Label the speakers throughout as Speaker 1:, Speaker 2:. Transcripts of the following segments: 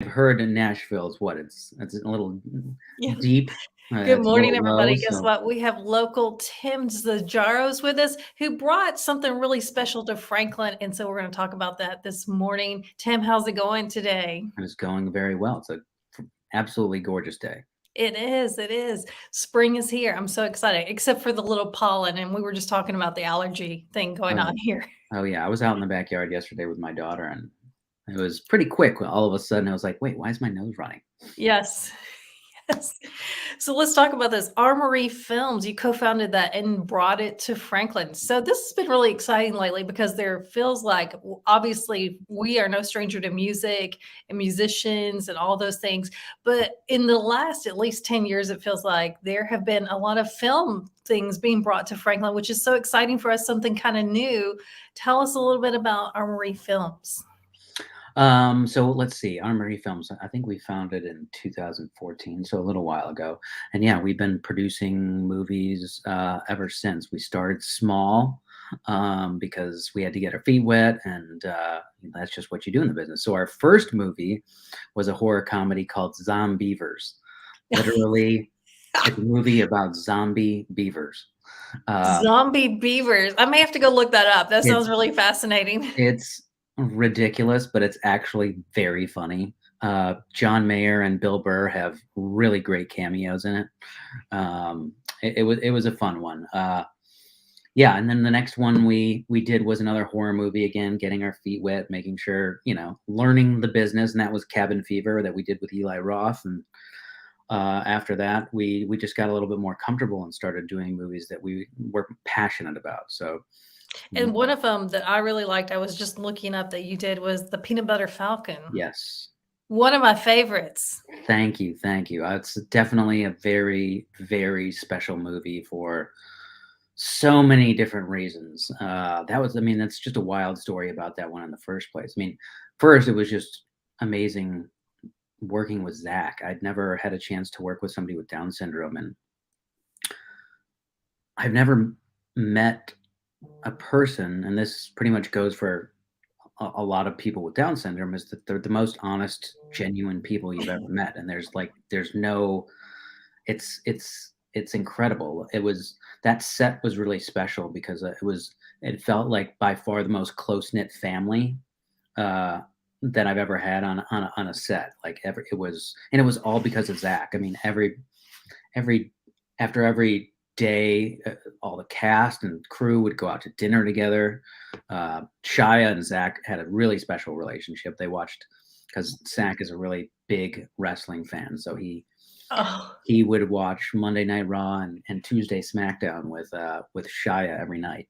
Speaker 1: I've heard in Nashville is what it's a little
Speaker 2: Yeah.
Speaker 1: deep.
Speaker 2: Good
Speaker 1: It's a
Speaker 2: morning,
Speaker 1: little low,
Speaker 2: everybody. Guess
Speaker 1: so
Speaker 2: what? We have local Tim Zajaros with us who brought something really special to Franklin. And so we're going to talk about that this morning. Tim, how's it going today?
Speaker 1: it's going very well. It's a absolutely gorgeous day.
Speaker 2: It is. It is. Spring is here. I'm so excited, except for the little pollen. And we were just talking about the allergy thing going
Speaker 1: Oh
Speaker 2: on
Speaker 1: yeah.
Speaker 2: here.
Speaker 1: Oh yeah. I was out in the backyard yesterday with my daughter, and it was pretty quick. All of a sudden, I was like, "Wait, why is my nose running?"
Speaker 2: Yes. Yes. So let's talk about this. Armory Films, you co-founded that and brought it to Franklin. So this has been really exciting lately because there feels like obviously we are no stranger to music and musicians and all those things. But in the last at least 10 years, it feels like there have been a lot of film things being brought to Franklin, which is so exciting for us, something kind of new. Tell us a little bit about Armory Films.
Speaker 1: So let's see, Armory Films. I think we founded in 2014, so a little while ago. And yeah, we've been producing movies ever since. We started small because we had to get our feet wet, and that's just what you do in the business. So our first movie was a horror comedy called Zombievers. Literally, it's a movie about zombie beavers. Uh,
Speaker 2: Zombie beavers. I may have to go look that up. That sounds
Speaker 1: it's
Speaker 2: really fascinating.
Speaker 1: It's ridiculous, but it's actually very funny. John Mayer and Bill Burr have really great cameos in it. It was a fun one. Yeah, and then the next one we did was another horror movie again, getting our feet wet, making sure learning the business, and that was Cabin Fever that we did with Eli Roth. And after that, we just got a little bit more comfortable and started doing movies that we were passionate about. So
Speaker 2: And one of them that I really liked, I was just looking up that you did was the Peanut Butter Falcon.
Speaker 1: yes.
Speaker 2: One of my favorites.
Speaker 1: Thank you, thank you. It's definitely a very, very special movie for so many different reasons. I mean, that's just a wild story about that one in the first place. I mean, first, it was just amazing working with Zach. I'd never had a chance to work with somebody with Down syndrome, and I've never met a person, and this pretty much goes for a lot of people with Down syndrome, is that they're the most honest, genuine people you've ever met. And there's no it's incredible. That set was really special because it felt like by far the most close knit family uh, that I've ever had on a set. Like ever, it was all because of Zach. I mean, every after every day, all the cast and crew would go out to dinner together. Shia and Zach had a really special relationship. They watched because Zach is a really big wrestling fan, so
Speaker 2: Oh,
Speaker 1: he would watch Monday Night Raw and Tuesday SmackDown with Shia every night,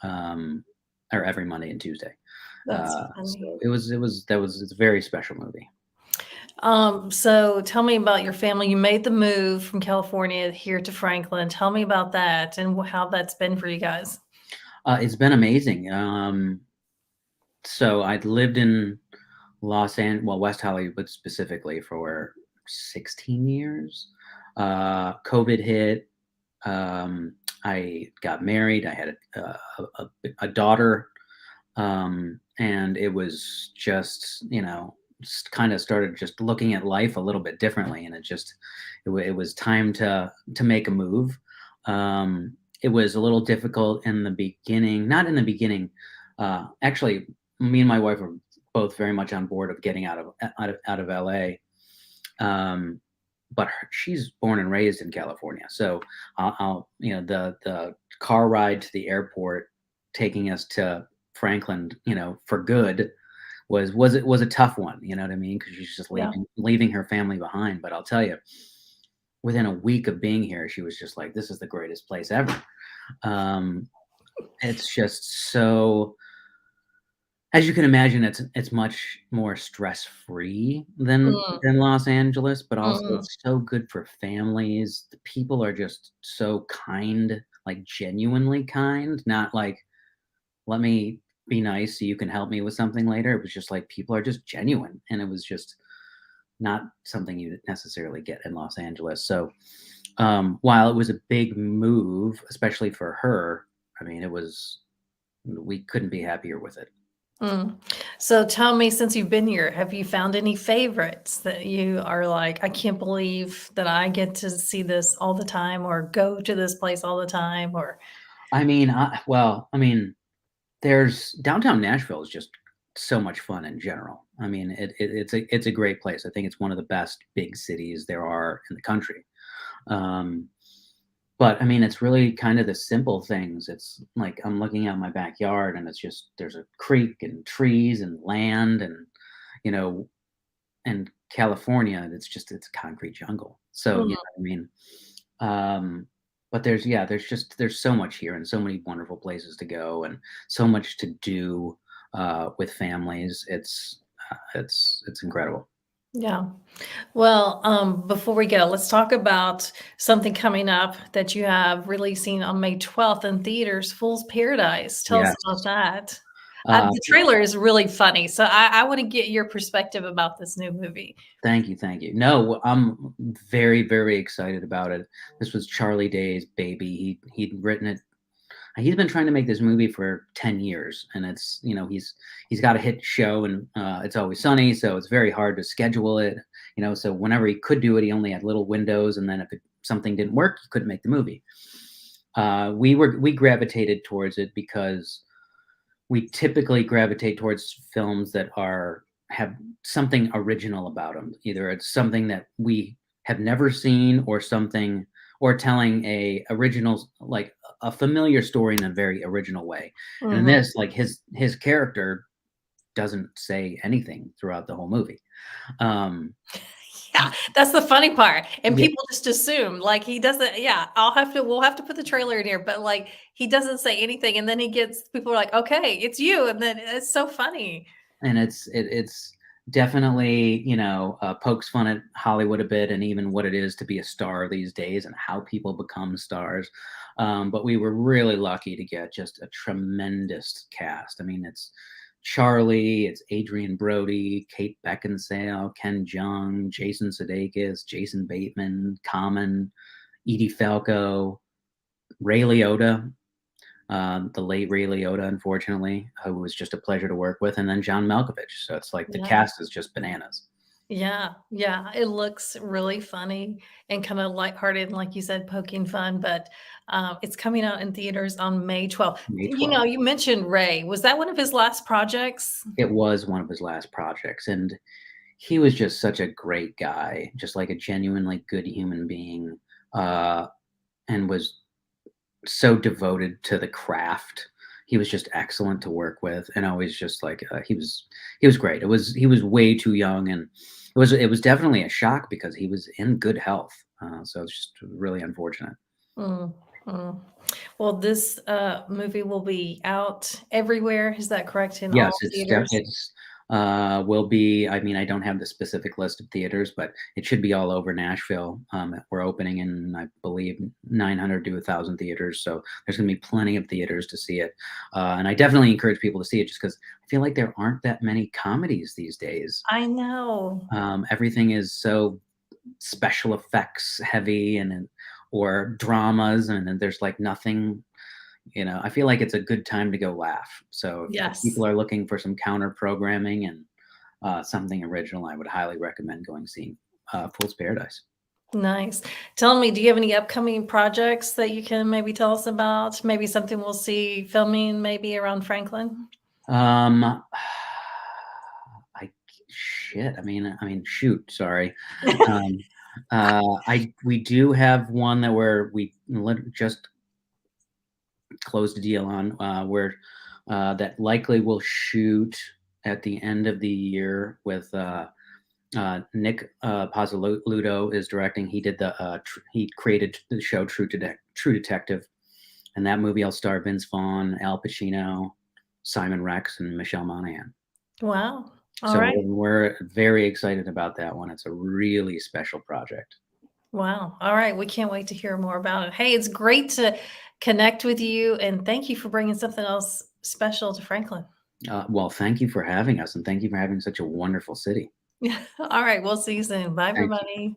Speaker 1: or every Monday and Tuesday.
Speaker 2: that's
Speaker 1: So
Speaker 2: funny.
Speaker 1: it's a very special movie.
Speaker 2: So tell me about your family. You made the move from California here to Franklin. Tell me about that and how that's been for you guys.
Speaker 1: It's been amazing. So I'd lived in West Hollywood specifically for 16 years. COVID hit. I got married. I had a daughter, and it was just kind of started just looking at life a little bit differently, and it was time to make a move. It was a little difficult in the beginning. Not in the beginning. Actually, me and my wife were both very much on board of getting out of LA. But she's born and raised in California, so I'll the car ride to the airport, taking us to Franklin, for good, was a tough one. You know what I mean? Because she's just
Speaker 2: Yeah.
Speaker 1: leaving her family behind. But I'll tell you, within a week of being here, she was just like, "This is the greatest place ever." Um, it's just so, as you can imagine, it's much more stress-free
Speaker 2: Mm,
Speaker 1: than Los Angeles, but also
Speaker 2: mhm.
Speaker 1: it's so good for families. The people are just so kind, like genuinely kind, not like, "Let me be nice so you can help me with something later." It was just like people are just genuine, and it was just not something you necessarily get in Los Angeles. So, while it was a big move, especially for her, I mean, we couldn't be happier with it.
Speaker 2: Mm. So tell me, since you've been here, have you found any favorites that you are like, I can't believe that I get to see this all the time or go to this place all the time or
Speaker 1: I mean, there's downtown Nashville is just so much fun in general. I mean, it's a great place. I think it's one of the best big cities there are in the country. Um, but I mean, it's really kind of the simple things. It's like I'm looking at my backyard and it's just there's a creek and trees and land and you know and California, it's concrete jungle. So you know
Speaker 2: Mm,
Speaker 1: what I mean. Um, but there's so much here and so many wonderful places to go and so much to do with families. It's incredible.
Speaker 2: yeah. Well, before we go, let's talk about something coming up that you have releasing on May 12th in theaters, Fool's Paradise. Tell us about
Speaker 1: Yes.
Speaker 2: that.
Speaker 1: Uh,
Speaker 2: The trailer is really funny, so I want to get your perspective about this new movie.
Speaker 1: Thank you, thank you. No, I'm very, very excited about it. This was Charlie Day's baby. He'd written it. He's been trying to make this movie for 10 years, and it's he's got a hit show, and It's Always Sunny, so it's very hard to schedule it. So whenever he could do it, he only had little windows, and then if something didn't work, he couldn't make the movie. We gravitated towards it because we typically gravitate towards films that have something original about them. Either it's something that we have never seen, or something, or telling a original, like a familiar story in a very original way. And in
Speaker 2: Mhm.
Speaker 1: this, like his character doesn't say anything throughout the whole movie. Um,
Speaker 2: Yeah, that's the funny part, and
Speaker 1: yeah,
Speaker 2: people just assume, like, he doesn't yeah, we'll have to put the trailer in here, but, like, he doesn't say anything, and then he gets people are like, "Okay, it's you," and then it's so funny.
Speaker 1: and it's definitely pokes fun at Hollywood a bit and even what it is to be a star these days and how people become stars. But we were really lucky to get just a tremendous cast. I mean, it's Charlie, it's Adrian Brody, Kate Beckinsale, Ken Jeong, Jason Sudeikis, Jason Bateman, Common, Edie Falco, Ray Liotta, the late Ray Liotta, unfortunately, who was just a pleasure to work with, and then John Malkovich. So it's like the
Speaker 2: Yeah.
Speaker 1: cast is just bananas.
Speaker 2: Yeah, yeah, it looks really funny and kinda lighthearted, and like you said, poking fun, but, it's coming out in theaters on May 12th.
Speaker 1: May
Speaker 2: You know,
Speaker 1: 12th.
Speaker 2: you mentioned Ray. Was that one of his last projects?
Speaker 1: It was one of his last projects, and he was just such a great guy, just like a genuinely good human being, uh, and was so devoted to the craft. He was just excellent to work with, and always just like he was great. He was way too young, and it was definitely a shock because he was in good health. So it's just really unfortunate.
Speaker 2: Mm, mm. Well, this, movie will be out everywhere, is that correct, in
Speaker 1: Yes,
Speaker 2: all theaters?
Speaker 1: will be. I mean, I don't have the specific list of theaters, but it should be all over Nashville. We're opening in, I believe, 900 to 1,000 theaters, so there's gonna be plenty of theaters to see it. And I definitely encourage people to see it just because I feel like there aren't that many comedies these days.
Speaker 2: I know.
Speaker 1: Everything is so special effects heavy or dramas, and then there's, like, nothing. I feel like it's a good time to go laugh. So if
Speaker 2: Yes.
Speaker 1: people are looking for some counter programming and something original, I would highly recommend going seeing Fool's Paradise.
Speaker 2: Nice. Tell me, do you have any upcoming projects that you can maybe tell us about? Maybe something we'll see filming maybe around Franklin?
Speaker 1: Um, I shit. I mean, shoot. Sorry. Um, I we do have one that just closed a deal on, where that likely will shoot at the end of the year with Nick Pazzaludo is directing. He created the show True Detective, and that movie will star Vince Vaughn, Al Pacino, Simon Rex, and Michelle Monaghan.
Speaker 2: Wow. All
Speaker 1: So
Speaker 2: right.
Speaker 1: we're very excited about that one. It's a really special project.
Speaker 2: Wow. All right. We can't wait to hear more about it. Hey, it's great to connect with you, and thank you for bringing something else special to Franklin.
Speaker 1: Well, thank you for having us, and thank you for having such a wonderful city.
Speaker 2: All right. We'll see you soon. Bye,
Speaker 1: Thank you.
Speaker 2: everybody.